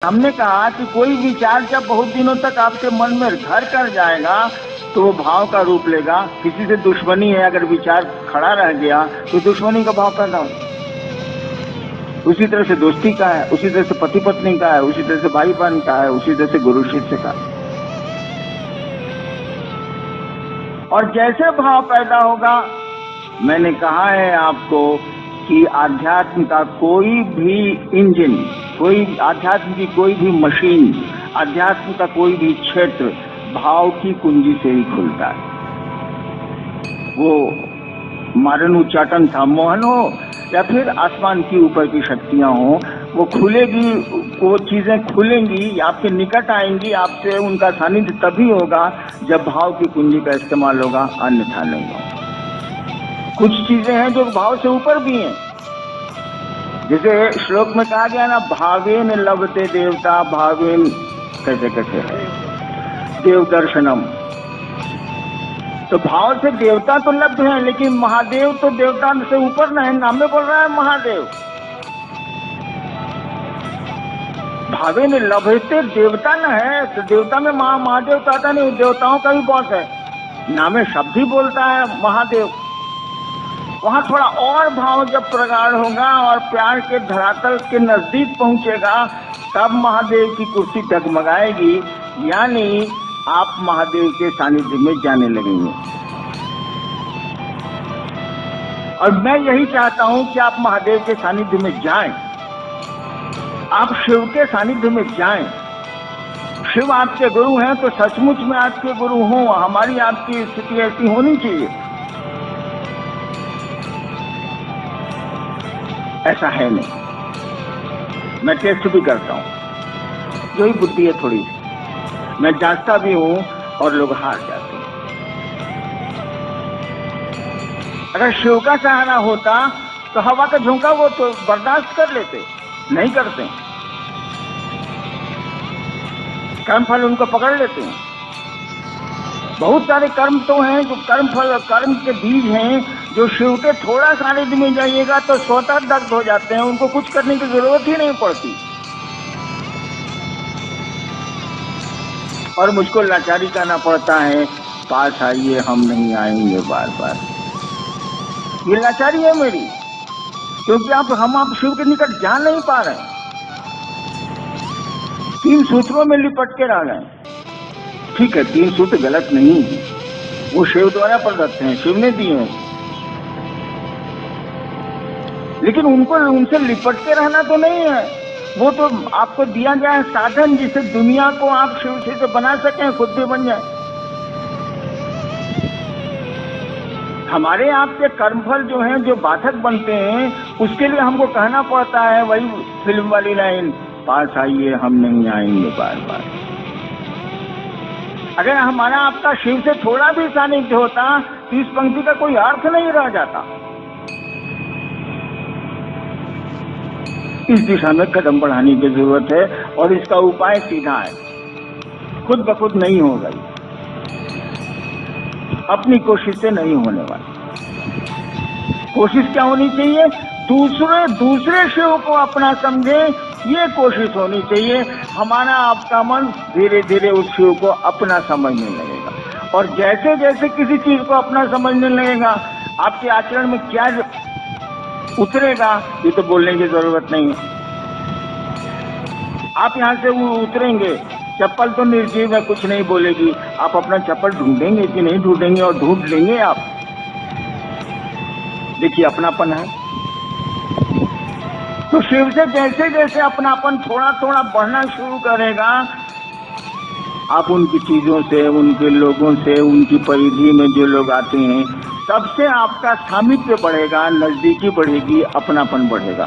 हमने कहा कि कोई विचार जब बहुत दिनों तक आपके मन में घर कर जाएगा तो वो भाव का रूप लेगा। किसी से दुश्मनी है, अगर विचार खड़ा रह गया तो दुश्मनी का भाव पैदा हो। उसी तरह से दोस्ती का है, उसी तरह से पति पत्नी का है, उसी तरह से भाई बहन का है, उसी तरह से गुरु शिष्य का। और जैसे भाव पैदा होगा, मैंने कहा है आपको कि आध्यात्म का कोई भी इंजन, कोई आध्यात्म की कोई भी मशीन, आध्यात्म का कोई भी क्षेत्र भाव की कुंजी से ही खुलता है। वो मारन उच्चाटन सम्मोहन हो या फिर आसमान की ऊपर की शक्तियां हो, वो खुलेगी, वो चीजें खुलेंगी, आपके निकट आएंगी, आपसे उनका सानिध्य तभी होगा जब भाव की कुंजी का इस्तेमाल होगा, अन्यथा नहीं होगा। कुछ चीजें हैं जो भाव से ऊपर भी हैं। जैसे श्लोक में कहा गया ना, भावेन लभते देवता, भावेन कैसे कैसे है देव दर्शनम। तो भाव से देवता तो लब्ध है, लेकिन महादेव तो देवता से ऊपर न है। नाम में बोल रहा है महादेव। भावेन लभते देवता न है तो देवता में महादेव तो आता नहीं, देवताओं का भी बॉस है। नाम में शब्द ही बोलता है महादेव। वहां थोड़ा और भाव जब प्रगाढ़ होगा और प्यार के धरातल के नजदीक पहुंचेगा, तब महादेव की कुर्सी डगमगाएगी, यानी आप महादेव के सानिध्य में जाने लगेंगे। और मैं यही चाहता हूं कि आप महादेव के सानिध्य में जाएं, आप शिव के सानिध्य में जाएं। शिव आपके गुरु हैं तो सचमुच में आपके गुरु हों। हमारी आपकी स्थिति ऐसी होनी चाहिए। ऐसा है नहीं। मैं टेस्ट भी करता हूं, जो ही बुद्धि है थोड़ी सी मैं जांचता भी हूं और लोग हार जाते हैं। अगर शिव का सहारा होता तो हवा का झोंका वो तो बर्दाश्त कर लेते, नहीं करते। कर्म फल उनको पकड़ लेते हैं। बहुत सारे कर्म तो हैं जो कर्म के बीज हैं, जो शिव के थोड़ा सानिध्य में जाइएगा तो स्वतः दग्ध हो जाते हैं, उनको कुछ करने की जरूरत ही नहीं पड़ती। और मुझको लाचारी करना पड़ता है, पास आइए हम नहीं आएंगे बार बार। ये लाचारी है मेरी, क्योंकि आप शिव के निकट जा नहीं पा रहे। 3 सूत्रों में लिपट के रह गए। ठीक है, 3 सूत्र गलत नहीं है, वो शिव द्वारा प्रदत्त हैं, शिव ने दिए हैं, लेकिन उनसे लिपट के रहना तो नहीं है। वो तो आपको दिया गया है साधन, जिससे दुनिया को आप शिव से बना सकें, खुद भी बन जाए। हमारे आपके कर्मफल जो हैं, जो बाधक बनते हैं, उसके लिए हमको कहना पड़ता है वही फिल्म वाली लाइन, पास आइए हम नहीं आएंगे बार बार। अगर हमारा आपका शिव से थोड़ा भी सानिध्य होता तो इस पंक्ति का कोई अर्थ नहीं रह जाता। इस दिशा में कदम बढ़ाने की जरूरत है और इसका उपाय सीधा है, खुद ब खुद नहीं होगा, अपनी कोशिश से नहीं होने वाला। कोशिश क्या होनी चाहिए? दूसरे शिव को अपना समझे, ये कोशिश होनी चाहिए। हमारा आपका मन धीरे धीरे उस शिव को अपना समझने लगेगा, और जैसे जैसे किसी चीज को अपना समझने लगेगा, आपके आचरण में क्या उतरेगा ये तो बोलने की जरूरत नहीं है। आप यहाँ से वो उतरेंगे, चप्पल तो निर्जीव है, कुछ नहीं बोलेगी। आप अपना चप्पल ढूंढेंगे कि नहीं ढूंढेंगे, और ढूंढ लेंगे आप। देखिए, अपनापन है। तो शिव से जैसे जैसे अपनापन थोड़ा थोड़ा बढ़ना शुरू करेगा, आप उनकी चीजों से, उनके लोगों से, उनकी परिधि में जो लोग आते हैं, सबसे आपका सामिप्य बढ़ेगा, नजदीकी बढ़ेगी, अपनापन बढ़ेगा।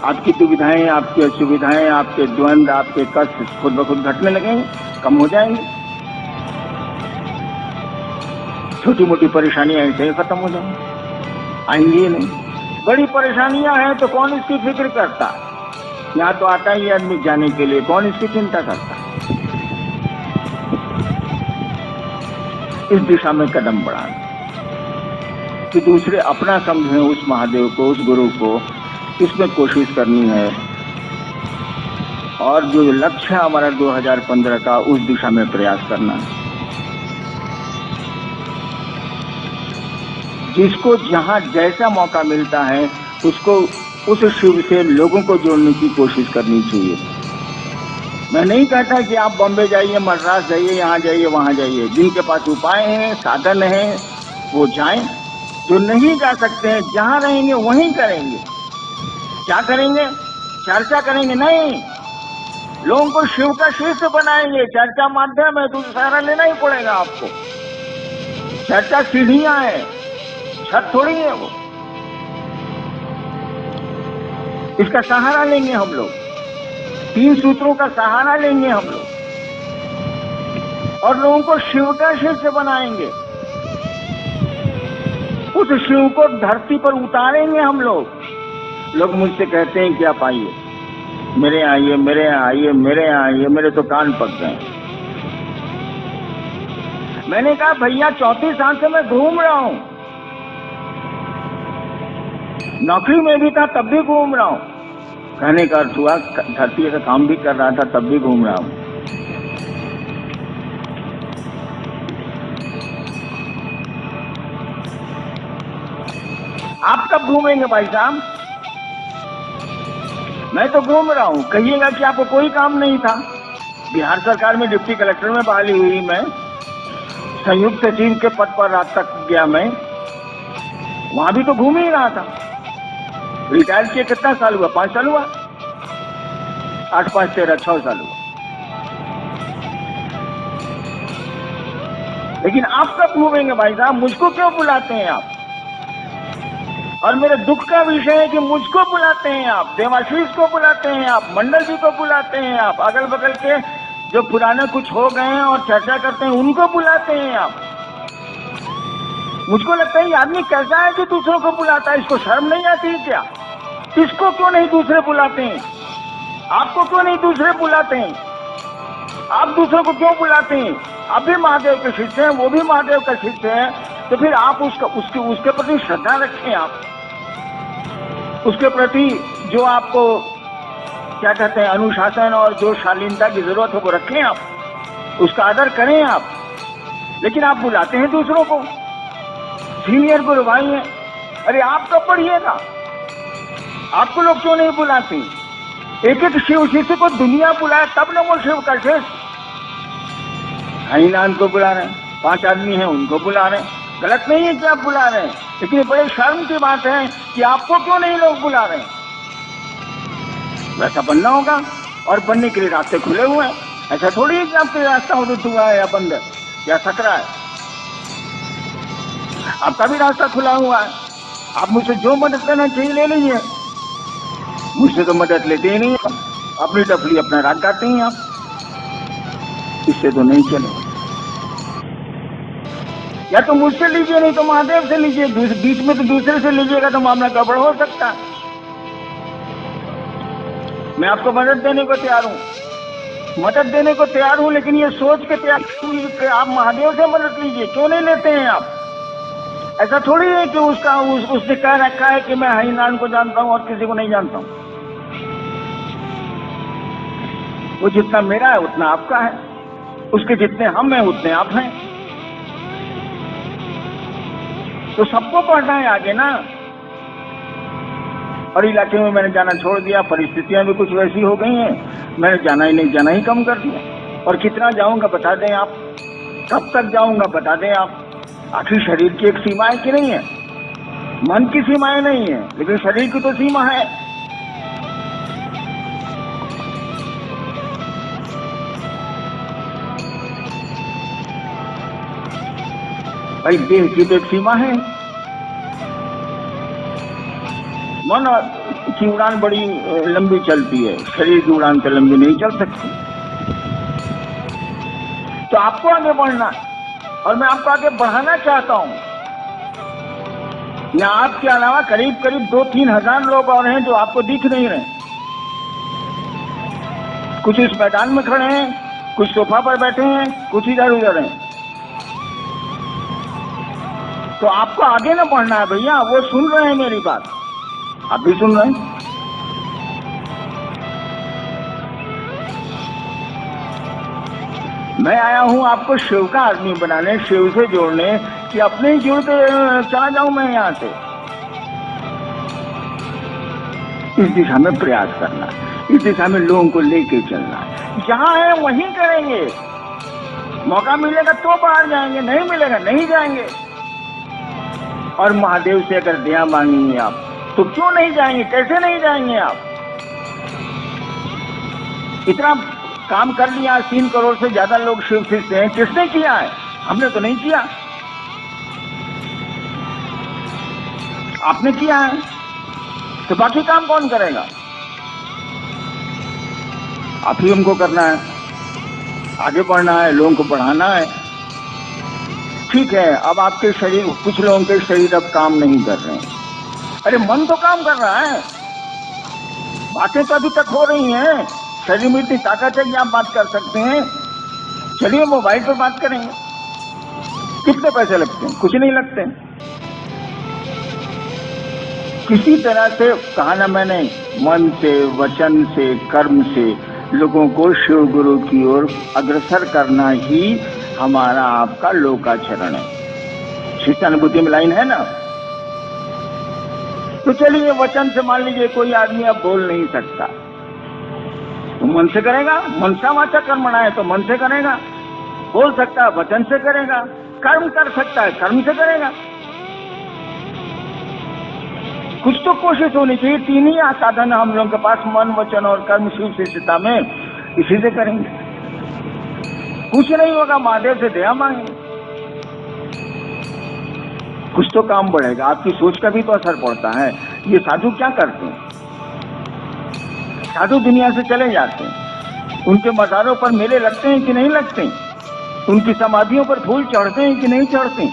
आपकी दुविधाएं, आपकी असुविधाएं, आपके द्वंद, आपके कष्ट खुद ब खुद घटने लगेंगे, कम हो जाएंगे। छोटी मोटी परेशानियां ऐसे ही खत्म हो जाएंगी, आएंगी नहीं। बड़ी परेशानियां हैं तो कौन इसकी फिक्र करता? यहाँ तो आता ही आदमी जाने के लिए, कौन इसकी चिंता करता? इस दिशा में कदम बढ़ाना कि दूसरे अपना समझें उस महादेव को, उस गुरु को, इसमें कोशिश करनी है। और जो लक्ष्य है हमारा 2015 का, उस दिशा में प्रयास करना है। जिसको जहां जैसा मौका मिलता है उसको उस शिव से लोगों को जोड़ने की कोशिश करनी चाहिए। मैं नहीं कहता कि आप बॉम्बे जाइए, मद्रास जाइए, यहाँ जाइए, वहां जाइए। जिनके पास उपाय हैं, साधन है, वो जाएं। जो नहीं जा सकते हैं, जहां रहेंगे वहीं करेंगे। क्या करेंगे? चर्चा करेंगे नहीं, लोगों को शिव का शिष्य बनाएंगे। चर्चा माध्यम है तो सहारा लेना ही पड़ेगा आपको। चर्चा सीढ़ियां है, छत थोड़ी है वो। इसका सहारा लेंगे हम लोग, 3 सूत्रों का सहारा लेंगे हम लोग और लोगों को शिव का शिष्य बनाएंगे। उस शिव को धरती पर उतारेंगे हम लोग। लोग मुझसे कहते हैं कि आप आइए, मेरे यहाँ आइए, मेरे यहाँ आइए, मेरे यहाँ आइए। मेरे तो कान पक गए। मैंने कहा भैया 34 साल से मैं घूम रहा हूं, नौकरी में भी था तब भी घूम रहा हूं। कहने का अर्थ हुआ धरती का काम भी कर रहा था तब भी घूम रहा हूं। आप कब घूमेंगे भाई साहब? मैं तो घूम रहा हूं। कहिएगा कि आपको कोई काम नहीं था। बिहार सरकार में डिप्टी कलेक्टर में बहाली हुई, मैं संयुक्त सचिव के पद पर रात तक गया। मैं वहां भी तो घूम ही रहा था। रिटायर किए कितना साल हुआ? 5 साल हुआ। 8, 5, 13, 6 साल हुआ। लेकिन आप कब घूमेंगे भाई साहब? मुझको क्यों बुलाते हैं आप? और मेरे दुख का विषय है कि मुझको बुलाते हैं आप, देवाशीष को बुलाते हैं आप, मंडल जी को बुलाते हैं आप, अगल बगल के जो पुराने कुछ हो गए हैं और चर्चा करते हैं उनको बुलाते हैं आप। मुझको लगता है ये आदमी कैसा है कि दूसरों को बुलाता है? इसको शर्म नहीं आती है क्या? इसको क्यों नहीं दूसरे बुलाते हैं? आपको क्यों नहीं दूसरे बुलाते हैं? आप दूसरों को क्यों बुलाते हैं? आप भी महादेव के शिष्य हैं, वो भी महादेव का शिष्य है, तो फिर आप उसके प्रति श्रद्धा रखें। आप उसके प्रति जो आपको क्या कहते हैं अनुशासन और जो शालीनता की जरूरत है वो रखें। आप उसका आदर करें आप। लेकिन आप बुलाते हैं दूसरों को, सीनियर गुरु भाई हैं। अरे आप कब पढ़िएगा? आपको लोग क्यों नहीं बुलाते? एक एक शिव शिष्य को दुनिया बुलाए तब न वो शिव का शिष्य। हरिनाम को बुला रहे हैं, 5 आदमी हैं उनको बुला रहे हैं। गलत नहीं है कि आप बुला रहे हैं, लेकिन ये बड़े शर्म की बात है कि आपको क्यों नहीं लोग बुला रहे हैं। वैसा बनना होगा और बनने के लिए रास्ते खुले हुए हैं। ऐसा थोड़ी है कि आपके रास्ता उदित हुआ है या बंद है या सकरा है। आपका भी रास्ता खुला हुआ है। आप मुझसे जो मदद करना चाहिए ले लीजिए। मुझसे तो मदद लेते ही नहीं, अपनी टफली अपना राग गाते हैं आप। इससे तो नहीं चले। या तो मुझसे लीजिए, नहीं तो महादेव से लीजिए। बीच में तो दूसरे से लीजिएगा तो मामला गड़बड़ हो सकता है। मैं आपको मदद देने को तैयार हूं, लेकिन ये सोच के तैयार कि आप महादेव से मदद लीजिए। क्यों नहीं लेते हैं आप? ऐसा थोड़ी है कि उसने कह रखा है कि मैं हरिनारायण को जानता हूं और किसी को नहीं जानता हूं। वो जितना मेरा है उतना आपका है, उसके जितने हम हैं उतने आप हैं। तो सबको पढ़ना है आगे ना। और इलाके में मैंने जाना छोड़ दिया, परिस्थितियां भी कुछ वैसी हो गई हैं, मैंने जाना ही कम कर दिया। और कितना जाऊंगा बता दें आप, कब तक जाऊंगा बता दें आप। आखिर शरीर की एक सीमा है कि नहीं है? मन की सीमाएं नहीं है, लेकिन शरीर की तो सीमा है। भाई देह की तो एक सीमा है। मन की उड़ान बड़ी लंबी चलती है, शरीर की उड़ान तो लंबी नहीं चल सकती। तो आपको आगे बढ़ना है और मैं आपको आगे बढ़ाना चाहता हूं। यहाँ आपके अलावा करीब 2-3 हजार लोग और हैं जो आपको दिख नहीं रहे। कुछ इस मैदान में खड़े हैं, कुछ सोफा पर बैठे हैं, कुछ इधर उधर हैं। तो आपको आगे ना बढ़ना है भैया। वो सुन रहे हैं मेरी बात, आप भी सुन रहे हैं। मैं आया हूं आपको शिव का आदमी बनाने, शिव से जोड़ने, कि अपने ही जुड़ के चला जाऊं मैं यहां से। इस दिशा में प्रयास करना, इस दिशा में लोगों को लेके चलना। जहां है वहीं करेंगे, मौका मिलेगा तो बाहर जाएंगे, नहीं मिलेगा नहीं जाएंगे। और महादेव से अगर दया मांगेंगे आप तो क्यों नहीं जाएंगे, कैसे नहीं जाएंगे आप? इतना काम कर लिया, 3 करोड़ से ज्यादा लोग शिव शिष्य हैं, किसने किया है? हमने तो नहीं किया, आपने किया है, तो बाकी काम कौन करेगा? आप ही हमको करना है, आगे बढ़ना है, लोगों को बढ़ाना है। ठीक है, अब आपके शरीर, कुछ लोगों के शरीर अब काम नहीं कर रहे हैं, अरे मन तो काम कर रहा है, बातें तो अभी तक हो रही हैं, शरीर में इतनी ताकत है कि आप बात कर सकते हैं। चलिए मोबाइल पर बात करेंगे, कितने पैसे लगते हैं? कुछ नहीं लगते। किसी तरह से कहा ना मैंने, मन से, वचन से, कर्म से लोगों को शिव गुरु की ओर अग्रसर करना ही हमारा आपका लोकाचरण है। शिष्टानुभूति में लाइन है ना। तो चलिए वचन से, मान लीजिए कोई आदमी अब बोल नहीं सकता, तो मन से करेगा, मनसा वाचा कर्मणा है तो मन से करेगा। बोल सकता है वचन से करेगा, कर्म कर सकता है कर्म से करेगा। कुछ तो कोशिश होनी चाहिए। 3 ही साधन हम लोगों के पास, मन, वचन और कर्म, शिव शिष्यता में, इसी से करेंगे। कुछ नहीं होगा, महादेव से दया मांगेंगे, कुछ तो काम बढ़ेगा। आपकी सोच का भी तो असर पड़ता है। ये साधु क्या करते हैं? साधु दुनिया से चले जाते हैं, उनके मज़ारों पर मेले लगते हैं कि नहीं लगते, उनकी समाधियों पर फूल चढ़ते हैं कि नहीं चढ़ते,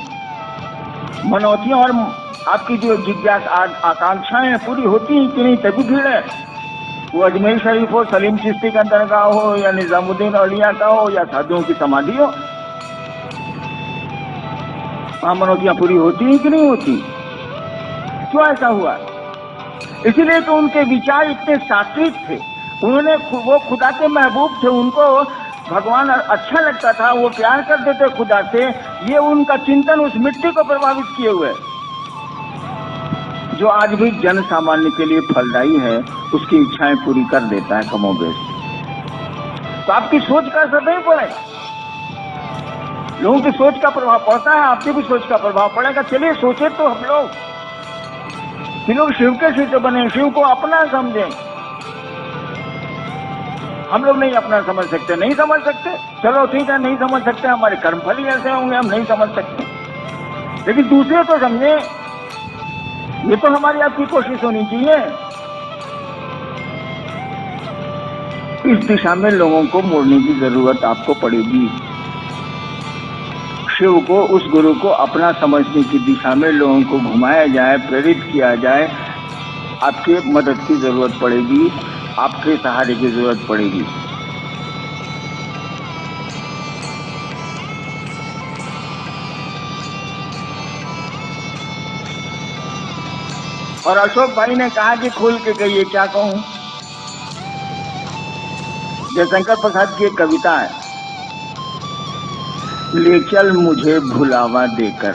मनौतियां और आपकी जो जिज्ञासा आकांक्षाएं पूरी होती हैं कि नहीं, तभी भीड़ है। वो अजमेर शरीफ हो, सलीम चिश्ती का दरगाह हो, या निजामुद्दीन औलिया का हो, या साधुओं की समाधि हो, वहां मनौतियां पूरी होती हैं कि नहीं होती? क्यों ऐसा हुआ? इसीलिए तो उनके विचार इतने सात्विक थे, उन्होंने, वो खुदा के महबूब थे, उनको भगवान अच्छा लगता था, वो प्यार करते थे खुदा से। ये उनका चिंतन उस मिट्टी को प्रभावित किए हुए, जो आज भी जन सामान्य के लिए फलदायी है, उसकी इच्छाएं पूरी कर देता है कमोबेश। तो आपकी सोच का असर नहीं पड़ेगा, लोगों की सोच का प्रभाव पड़ता है, आपकी भी सोच का प्रभाव पड़ेगा। चलिए सोचे तो हम लोग कि लोग शिव के शिष्य बने, शिव को अपना समझें। हम लोग नहीं अपना समझ सकते, नहीं समझ सकते, चलो ठीक है, नहीं समझ सकते, हमारे कर्मफल ही ऐसे होंगे, हम नहीं समझ सकते, लेकिन दूसरे तो समझे, ये तो हमारी आपकी कोशिश होनी चाहिए। इस दिशा में लोगों को मोड़ने की जरूरत आपको पड़ेगी। शिव को, उस गुरु को अपना समझने की दिशा में लोगों को घुमाया जाए, प्रेरित किया जाए। आपके मदद की जरूरत पड़ेगी, आपके सहारे की जरूरत पड़ेगी। और अशोक भाई ने कहा कि खुल के कहिए, क्या कहूं? जयशंकर प्रसाद की एक कविता है, ले चल मुझे भुलावा देकर,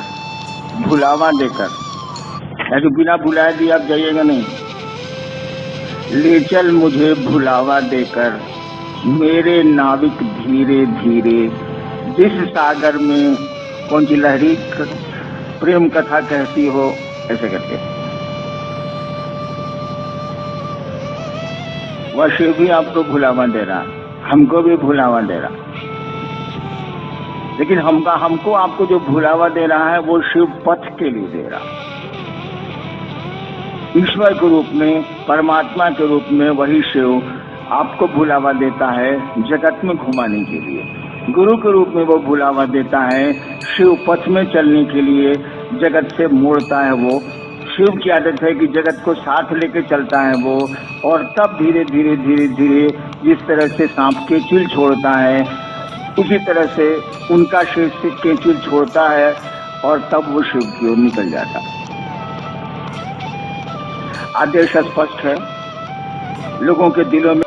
भुलावा देकर, यानी बिना भुलाए दिए आप जाइएगा नहीं। ले चल मुझे भुलावा देकर, मेरे नाविक धीरे धीरे, जिस सागर में कौन सी लहरी प्रेम कथा कहती हो, ऐसे करके। वह शिव भी आपको भुलावा दे रहा, हमको भी भुलावा दे रहा, लेकिन हमको आपको जो भुलावा दे रहा है वो शिव पथ के लिए दे रहा। ईश्वर के रूप में, परमात्मा के रूप में वही शिव आपको भुलावा देता है जगत में घुमाने के लिए। गुरु के रूप में वो भुलावा देता है शिव पथ में चलने के लिए, जगत से मोड़ता है वो। शिव की आदत है कि जगत को साथ लेके चलता है वो, और तब धीरे धीरे धीरे धीरे जिस तरह से सांप केचुल छोड़ता है, उसी तरह से उनका शिव केचुल छोड़ता है, और तब वो शिव की ओर निकल जाता है। आदेश स्पष्ट है, लोगों के दिलों में